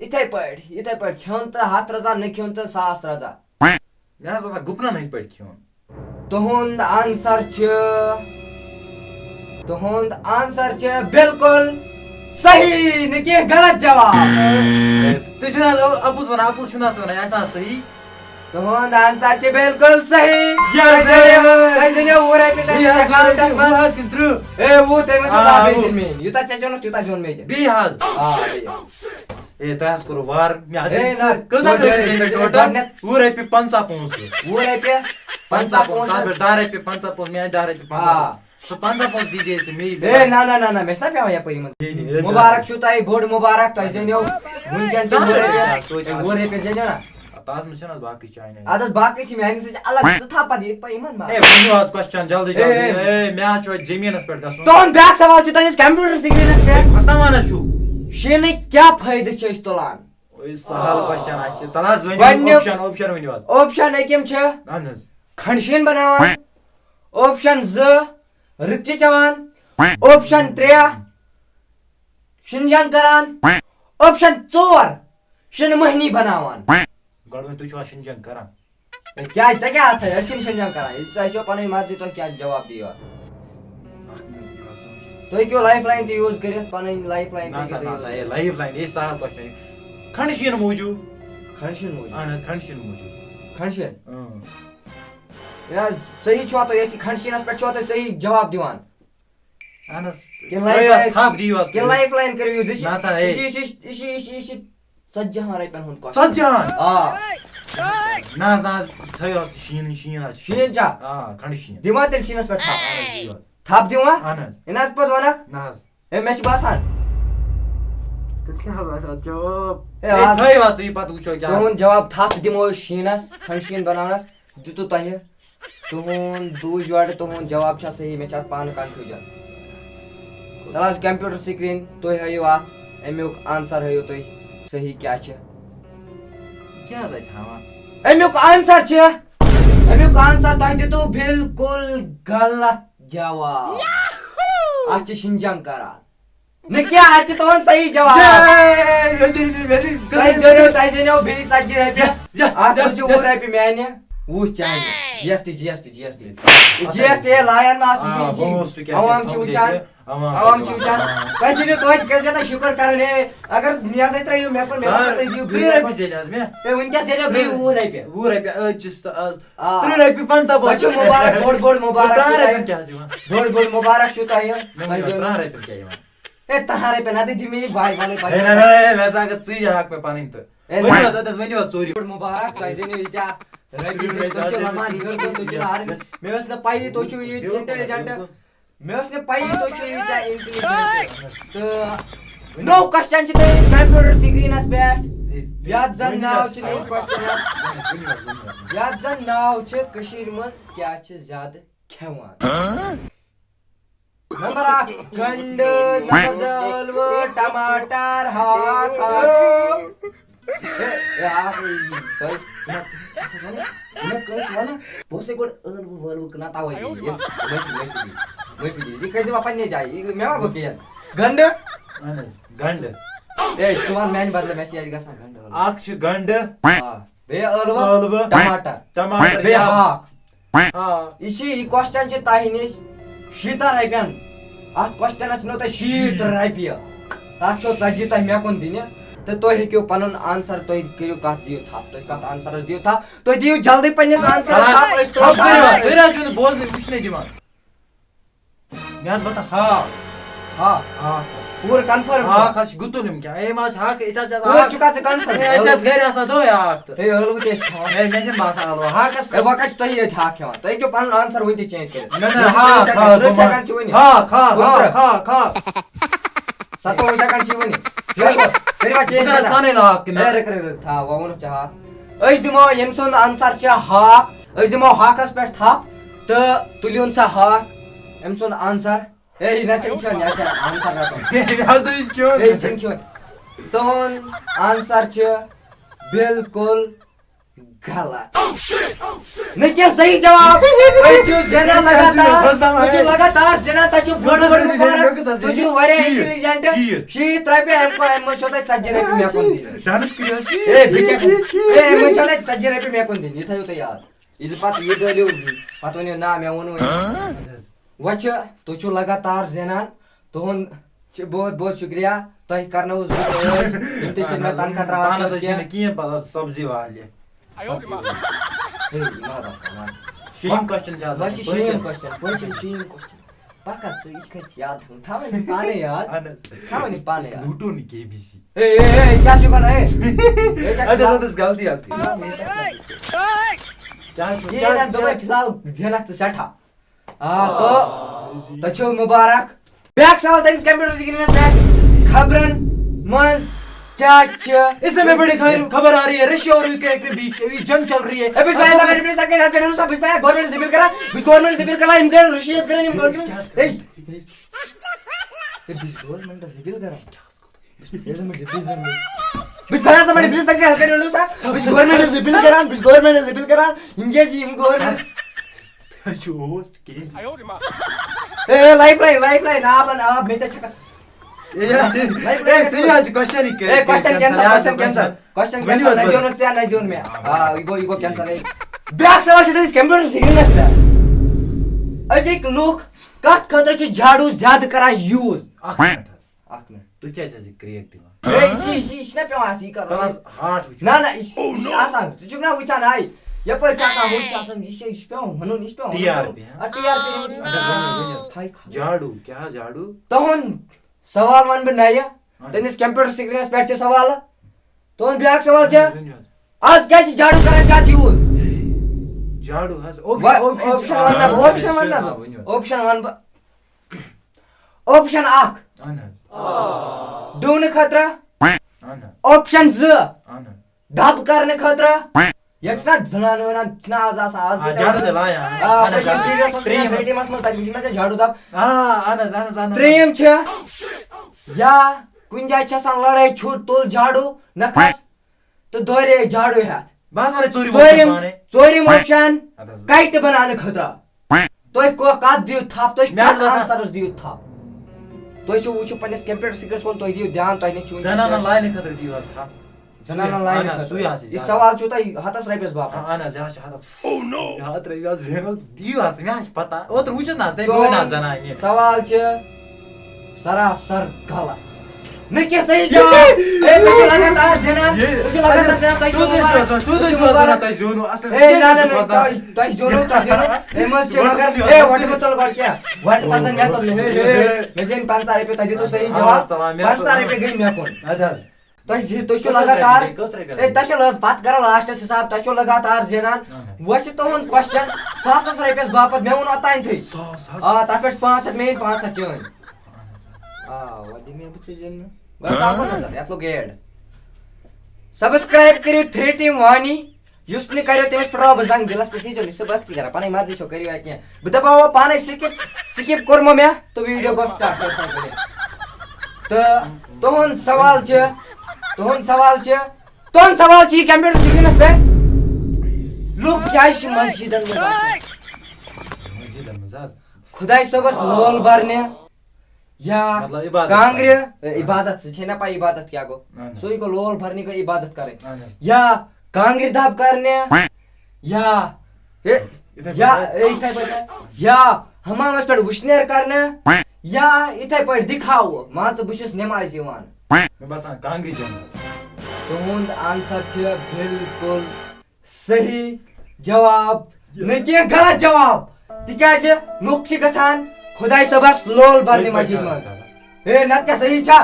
یِتھے پٲٹھۍ کھیوٚن تہٕ 100 رضا نہٕ کھیوٚن تہٕ 100 رضا مےٚ حظ باسان گُپنن ہٕنٛدۍ پٲٹھۍ کھیوٚن تُہُنٛد آنسر چھُ بِلکُل صحیح نہٕ کینٛہہ غلط جواب تُہۍ چھِو نہٕ حظ اَپُز وَنان اَپُز چھُو نہٕ حظ وَنان یہِ آسان صحیح تُہُنٛد آنسر چھُ بِلکُل صحیح Yes, تُہۍ زٲنِو 10 رۄپیہِ تٔمِس اٮ۪کاونٹس منٛز کِنہٕ 30 اے 10 تٔمِس بیٚیہِ دِنۍ مےٚ یوٗتاہ ژےٚ زینُکھ تیوٗتاہ زیوٗن مےٚ تہِ بیٚیہِ حظ بیٚیہِ ہے تۄہہِ حظ کوٚروٕ وارٕ مےٚ حظ ہے نہ کۭژاہ رۄپیہِ زیٖنۍ مےٚ ٹوٹل گۄڈنٮ۪تھ 10 رۄپیہِ 50 پونٛسہٕ 10 رۄپیہِ 50 تَتھ پونٛسہٕ پٮ۪ٹھ 10 رۄپیہِ 50 پونٛسہٕ مےٚ 10 رۄپیہِ 50 سُہ 50 پونٛسہٕ دیٖزے ژٕ مےٚ اے نہ مےٚ چھُنہ پیٚوان یپٲرۍ یِمن مُبارک چھُو تۄہہِ بوٚڑ مُبارک تۄہہِ زینیو وٕنکٮ۪ن تہِ 10 رۄپیہِ زینیو نہ تَتھ منٛز چھِنہٕ حظ باقٕے چانہِ اَدٕ حظ باقٕے چھِ میانہِ سۭتۍ الگ ژٕ تھاو پتہٕ ییٚتہِ یِمن ما ہے ؤنِو حظ کوسچن جلدی جلدی ہے مےٚ حظ چھُ اَتہِ زٔمیٖنَس پٮ۪ٹھ گژھُن تُہُنٛد بیٛاکھ سوال چھُ تُہٕنٛدِس کمپیوٗٹر سِکریٖنس پٮ۪ٹھ کھۄژناوان حظ چھُو شیٖنٕکۍ کیٛاہ فٲیدٕ چھِ أسۍ تُلان سہل کوسچن حظ چھِ تَلہٕ حظ ؤنِو گۄڈٕنیُک اوپشن ؤنِو حظ اوپشن أکِم چھِ اہن حظ کھنڈ شیٖن بناوان اوپشن 2 رٕکچہِ چٮ۪وان اوپشن 3 شِنہٕ جنگ کران اوپشن 4 شِنہٕ مٔہنی بناوان گۄڈٕ ؤنۍ تُہۍ چھِوا شِن جنگ کران کیٛازِ ژےٚ کیٛاہ أسۍ چھِنہٕ شِنہٕ جنگ کران تۄہہِ چھو پنٕنۍ مرضی تُہۍ کیٛاہ جواب دِیو تُہۍ ہیٚکِو لایف لایِن تہِ یوٗز کٔرِتھ پنٕنۍ لایف لایِن لایف لایِن یہِ سہل کوسچن کھنڈ شیٖن موٗجوٗب کھنڈ شیٖن موٗجوٗب اہن حظ کھنڈ شیٖن موٗجوٗب کھنڈ شیٖن صحیح چھُوا تُہۍ ییٚتہِ کھنڈ شیٖنس پٮ۪ٹھ چھُوا تُہۍ صحیح جواب دِوان اہن حظ تھپ دِیِو حظ کِنہٕ لایف لایِن کٔرِو یوٗز یہِ نہ سا چھِ 40 رۄپین ہُنٛد کوسچن 40 نہ حظ تھٲیِو حظ شیٖن حظ شیٖن چھا کھنڈ شیٖن دِوان تیٚلہِ شیٖنس پٮ۪ٹھ تھپ دِیِو حظ تھپ دِوان اہن حظ یہِ نہ حظ پتہٕ ونکھ نہ حظ ہے مےٚ چھُ باسان کیٛاہ حظ آسہِ اَتھ جواب ہے تھٲیِو حظ تُہۍ پتہٕ وٕچھو کیٛاہ تُہُنٛد جواب تھپ دِمو أسۍ شیٖنس کھنڈ شیٖن بناونس دِتُو تۄہہِ تُہُنٛد بوٗز یورٕ تُہُنٛد جواب چھا صحیح مےٚ چھِ اتھ پانہٕ کنفیوٗجن تَلہٕ حظ کمپیوٗٹر سِکریٖن تُہۍ ہٲیِو اتھ امیُک آنسر ہٲیِو تُہۍ صحیح کیٛاہ چھِ کیٛاہ حظ اَتہِ ہاوان امیُک آنسر تۄہہِ دِتُو بِلکُل غلط جواب اتھ چھِ شِن جنگ کران نہٕ کینٛہہ اتھ چھِ تُہُنٛد صحیح جواب تۄہہِ زینیو بیٚیہِ 40 رۄپیہِ اتھ منٛز چھِ 10 رۄپیہِ میانہِ 20 چانہِ جی ایس ٹی لایَن ما عوام چھِ وٕچھان تۄہہِ زینیو توتہِ کٔرۍزِ تُہۍ شُکر کرُن ہے اگر نیازے ترٛٲیِو مےٚ کُن تُہۍ دِیِو 30 رۄپیہِ زینہِ حظ مےٚ تُہۍ وٕنکٮ۪س زینیو بیٚیہِ 20 رۄپیہِ 20 رۄپیہِ ٲدۍ چھِس تہٕ آز 30 رۄپیہِ 50 تۄہہِ چھُو مُبارک بوٚڑ مُبارک چھُو تۄہہِ کیٛاہ حظ یِوان بوٚڑ مُبارک چھُو تۄہہِ 30 رۄپیہِ کیٛاہ یِوان ہے 30 رۄپیہِ نتہٕ دِ مےٚ یہِ باے وَنٕے مےٚ ژٕ اگر ژٕے ہاکھ مےٚ پنٕنۍ تہٕ ؤنِو حظ ؤنِو حظ ژوٗرِ بوٚڑ مُبارک تۄہہِ زینیو ییٖتیٛاہ رۄپیہِ تُہۍ چھِو رمان ہیوٚر کُن تُہۍ چھِو نہٕ مےٚ ٲس نہٕ پَیی تُہۍ چھِو ییٖتۍ اِنٹیلِجنٹ مےٚ ٲس نہٕ پَیی تُہۍ چھِو ییٖتیٛاہ اِنٹیلِجنٹ تہٕ نوٚو کوسچن چھِ تۄہہِ کمپیوٗٹر سِکریٖنس پٮ۪ٹھ یتھ زن ناو چھُ کٔشیٖرِ منٛز کیٛاہ چھِ زیادٕ کھٮ۪وان نمبر 1 گنڈٕ نمبر 2 ٲلوٕ ٹماٹر ہاکھ بہٕ اوسے گۄڈٕ ٲلوٕ وٲلوٕ کٕنان تَوے معٲفی دیٖز یہِ کھٲلۍزِ پننہِ جایہِ مےٚ ما گوٚو کینٛہہ گنڈٕ گنڈٕ ہے ژٕ وَن میانہِ بدلہٕ مےٚ چھِ ییٚتہِ گژھان گنڈٕ اکھ چھُ گنڈٕ بیٚیہِ ٲلوٕ ٹماٹر بیٚیہِ ہاکھ یہِ کوسچن چھِ تۄہہِ نِش 60 رۄپین اتھ کوسچنس ژھٕنو تۄہہِ 60 رۄپیہِ تتھ چھو 40 تۄہہِ مےٚ کُن دِنہِ تہٕ تُہۍ ہیٚکِو پنُن آنسر تُہۍ کٔرِو کتھ دِیِو تھپ تُہۍ کتھ آنسرس دِیِو تھپ تُہۍ دِیِو جلدی پننِس آنسرس تھپ تُہۍ حظ چھِو بوزنٕے وٕچھنٕے دِوان مےٚ حظ باسان ہاکھ پوٗرٕ کنفٲرٕم ہاکھ حظ چھُ گُتُل یِم کیٛاہ اے ما چھِ ہاکھ أسۍ حظ چھُکھا ژٕ کنفٲرٕم گرِ آسان دۄہے ہاکھ تہٕ ہے ٲلوٕ تہِ ٲسۍ کھٮ۪وان مےٚ چھِنہٕ باسان ٲلوٕ ہاکس ہے وۄنۍ کتہِ چھُ تۄہہِ ییٚتہِ ہاکھ کھٮ۪وان تُہۍ ہیٚکِو پنُن آنسر وٕنۍ تہِ چینج کٔرِتھ ہاکھ 27 سیکنڈ چھِ وٕنہِ ووٚنُتھ ژےٚ ہاکھ أسۍ دِمو ییٚمہِ سُنٛد آنسر چھُ ہاکھ أسۍ دِمو ہاکس پٮ۪ٹھ تھپ تہٕ تُلِوُن سا ہاکھ أمۍ سُنٛد آنسر ہے یہِ نہ چھُنہٕ کھیوٚن یہِ چھُ آنسر رٹُن تُہُنٛد آنسر چھُ بِلکُل غلط نہ کیا صحیح جواب تُہۍ چھِو زینان لگاتار زینان تۄہہِ چھُو بوٚڑ مُبارک تُہۍ چھِو واریاہ اِنٹیلِجنٹ 60 رۄپیہِ اَمہِ منٛز چھو تۄہہِ 40 رۄپیہِ مےٚ کُن دِنۍ اَمہِ منٛز چھو تۄہہِ 40 رۄپیہِ مےٚ کُن دِنۍ یہِ تھٲیِو تُہۍ یاد ییٚلہِ پتہٕ یہِ ڈٲلِو پتہٕ ؤنِو نا مےٚ ووٚنوُے وۄنۍ چھِ تُہۍ چھِو لگاتار زینان تُہُنٛد چھِ بہت بہت شُکریہ تۄہہِ کرنووُس بہٕ ٲدۍ یِم تہِ چھِنہٕ مےٚ تنخواہ تراوان کینٛہہ سبزی والہِ شیٖم کوسچن شیٖم کوسچن پکا ژٕ یہِ کتہِ یاد تھاوٕنۍ تھاوٕنۍ پانے یاد تھاوٕنۍ یہِ پانے یاد لوٗٹو نہٕ KBC کیٛاہ چھُکھ ونان غلطی حظ دوٚپے فِلحال زینکھ ژٕ سٮ۪ٹھاہ تہٕ تۄہہِ چھو مُبارک بیٛاکھ سوال تٔمِس کمپیوٹر سکریٖنس پٮ۪ٹھ خبرن منٛز کیا اس سے میں بڑی خبر آ رہی ہے رشیا اور یوکرین کے بیچ جنگ چل رہی ہے گورنمنٹ زبیل کران یِم کرن رشیاہس کران یِم گورنمنٹ زبیل کران آب مےٚ تہِ چھکا بیٛاکھ سوال چھُ تٔمِس کمپیوٹر سکریٖنس پٮ۪ٹھ أزِکۍ لُکھ کتھ خٲطرٕ چھِ جھاڑوٗ زیادٕ کران یوٗز اکھ منٹ تُہۍ کیازِ حظ یہِ کریک دِوان یہِ چھُنہ پیٚوان اَتھ یہِ کرُن نہ یہِ چھُ آسان ژٕ چھُکھ نا وٕچھان ہاے یپٲرۍ چھِ آسان ہُہ چھِ آسان یہِ چھُ پیٚوان وَنُن یہِ چھُ پیٚوان جھاڑو کیٛاہ جھاڑو تُہُنٛد سوال وَنہٕ بہٕ نَیہِ تُہٕنٛدِس کمپیوٹر سکریٖنس پٮ۪ٹھ چھِ سوالہٕ تُہُنٛد بیٛاکھ سوال چھُ آز کیٛازِ چھِ جھاڑوٗ کران زیادٕ یوٗز جھاڑو حظ اوپشن وَنہٕ بہٕ اوپشن اکھ ڈوٗنہٕ خٲطرٕ اوپشن 2 دب کرنہٕ خٲطرٕ ییٚتہِ چھِنہ زنان ونان چھِنہ آز آسان جھاڑوٗ دب ترٛیٚیِم چھِ یا کُنہِ جایہِ چھِ آسان لڑٲے چھُٹ تُل جھاڑوٗ نہ کھس تہٕ دورے جھاڑوٗ ہٮ۪تھ ژوٗرِم اوپشن کَٹہِ بناونہٕ خٲطرٕ تُہۍ کتھ دِیِو تھپھ تُہۍ کتھ آنسرس دِیِو تھپھ تُہۍ چھِو وٕچھِو پننِس کمپیوٹر سکریٖنس کُن تُہۍ دِیِو دھیان تۄہہِ نِش چھُ زنانن لاینہٕ خٲطرٕ دِیِو حظ تھپھ زنانن لاینہٕ خٲطرٕ یہِ سوال چھُو تۄہہِ 100 رۄپیَس باپتھ اہن حظ یہِ حظ چھُ 100 رۄپیہِ حظ زینو دِیِو حظ مےٚ حظ چھِ پتہ اوترٕ وٕچھُن حظ تٔمۍ گوٚو نہ حظ زنانہِ سوال چھِ سراسر غلط نہ کینٛہہ صحیح جواب لگاتار زینان تۄہہِ زیوٗنوٕ اصل تۄہہِ زینو أمۍ حظ چھِ مگر وۄٹہٕ مہ تُل گۄڈٕ کینٛہہ وۄٹہٕ پسنٛد مےٚ تُل مےٚ زینۍ 50 رۄپیہِ تۄہہِ دِتوٗ صحیح جواب 50 رۄپیہِ گٔے مےٚ کُن تُہۍ چھِو لگاتار تۄہہِ چھو پتہٕ کران لاسٹس حساب تۄہہِ چھو لگاتار زینان وۄنۍ چھُ تُہُنٛد کوسچن 100 رۄپیَس باپتھ مےٚ ووٚن اوٚتانۍ تتھ پٮ۪ٹھ 500 میٲنۍ 500 چٲنۍ یتھ لوٚگ ایڈ سبسکرایب کٔرِو 3 ٹیٖم وانی یُس نہٕ کریو تٔمِس پھٕٹراو بہٕ زنٛگ دِلس پٮ۪ٹھ ییٖزیو نہٕ سُہ بٲختی کران پنٕنۍ مرضی چھو کٔرِو یا کینٛہہ بہٕ دپاو پانے سِکِپ کوٚرمو مےٚ تہٕ ویٖڈیو گوٚو سٹارٹ تہٕ تُہُنٛد سوال چھُ یہِ کمپیوٹر سکریٖنس پٮ۪ٹھ لُکھ کیازِ چھِ مسجدن منٛز خۄداے صٲبس لول برنہِ یا کانٛگرِ عبادت ژٕ چھے نا پاے عبادت کیٛاہ گوٚو سُے گوٚو لول برنہِ گٔے عبادت کرٕنۍ یا کانٛگرِ دب کرنہِ یا حمامس پٮ۪ٹھ وٕشنیر کرنہٕ یا یِتھے پٲٹھۍ دِکھاوٕ مان ژٕ بہٕ چھُس نٮ۪مازِ یِوان مےٚ باسان کانٛگرِ جنٛگ تُہُنٛد آنسر چھُ بِلکُل صحیح جواب نہ کینٛہہ غلط جواب تِکیٛازِ لُکھ چھِ گژھان خۄداے صٲبس لول برنہِ مسجد منٛز نتہٕ کیٛاہ صحیح چھا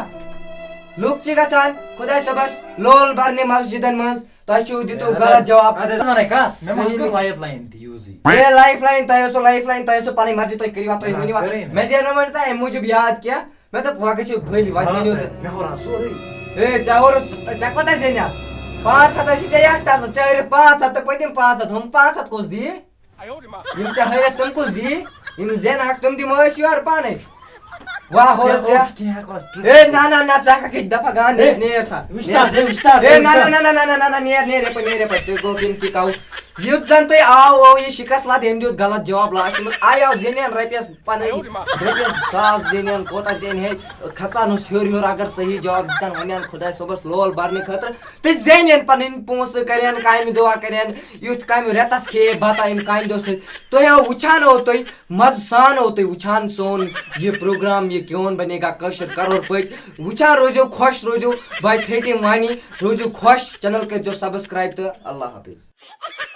لُکھ چھِ گژھان خۄداے صٲبس لول برنہِ مسجدن منٛز تۄہہِ چھُو دِتوٗ غلط جواب لایف لایِن تۄہہِ ٲسوٕ لایف لایِن تۄہہِ ٲسوٕ پنٕنۍ مرضی تُہۍ کٔرِو تُہۍ ؤنِو مےٚ دِنو وۄنۍ تۄہہِ اَمہِ موٗجوٗب یاد کینٛہہ مےٚ دوٚپ وۄنۍ گٔژھِو بٔلۍ وۄنۍ ؤنِو تہٕ ژےٚ کوتاہ زینیٛاکھ 500 ٲسی ژےٚ یکٹاسہٕ ژےٚ ہٲرِتھ 500 تہٕ پٔتِم 500 ہُم 500 کُس دِیہِ یِم ژےٚ ہٲرِتھ تِم کُس دِیہِ یِم زینہٕ ہکھ تِم دِمو أسۍ یورٕ پانے واہ ہو اے نا نا نا ژٕ ہٮ۪ککھ ییٚتہِ دفعہ گان نیر سا اے نا نا نا نا نا نا نا نیر نیر یپٲرۍ ژےٚ گوٚو یِم کِک آوُٹ یُتھ زن تۄہہِ آو یہِ شِکست لد أمۍ دیُت غلط جواب لاسٹس منٛز آیاو زینن رۄپیس پنٕنۍ رۄپیس 1000 زینن کوتاہ زینہِ ہے کھژان اوس ہیوٚر ہیوٚر اگر صحیح جواب دِتن ونن خۄداے صٲبس لول برنہٕ خٲطرٕ تہٕ زینن پنٕنۍ پونٛسہٕ کرن کامہِ دۄہ کرن یُتھ کامہِ رٮ۪تس کھیٚیے بتہ امہِ کامہِ دۄہ سۭتۍ تُہۍ وٕچھان ہو تُہۍ مزٕ سان ہو تُہۍ وٕچھان سون یہِ پروگرام یہِ کیون بنے گا کٲشِر کرور پٔتۍ وٕچھان روزِو خۄش روزِو باے 30 وانی روزِو خۄش چینل کٔرۍزیو سبسکرایب تہٕ اللہ حافظ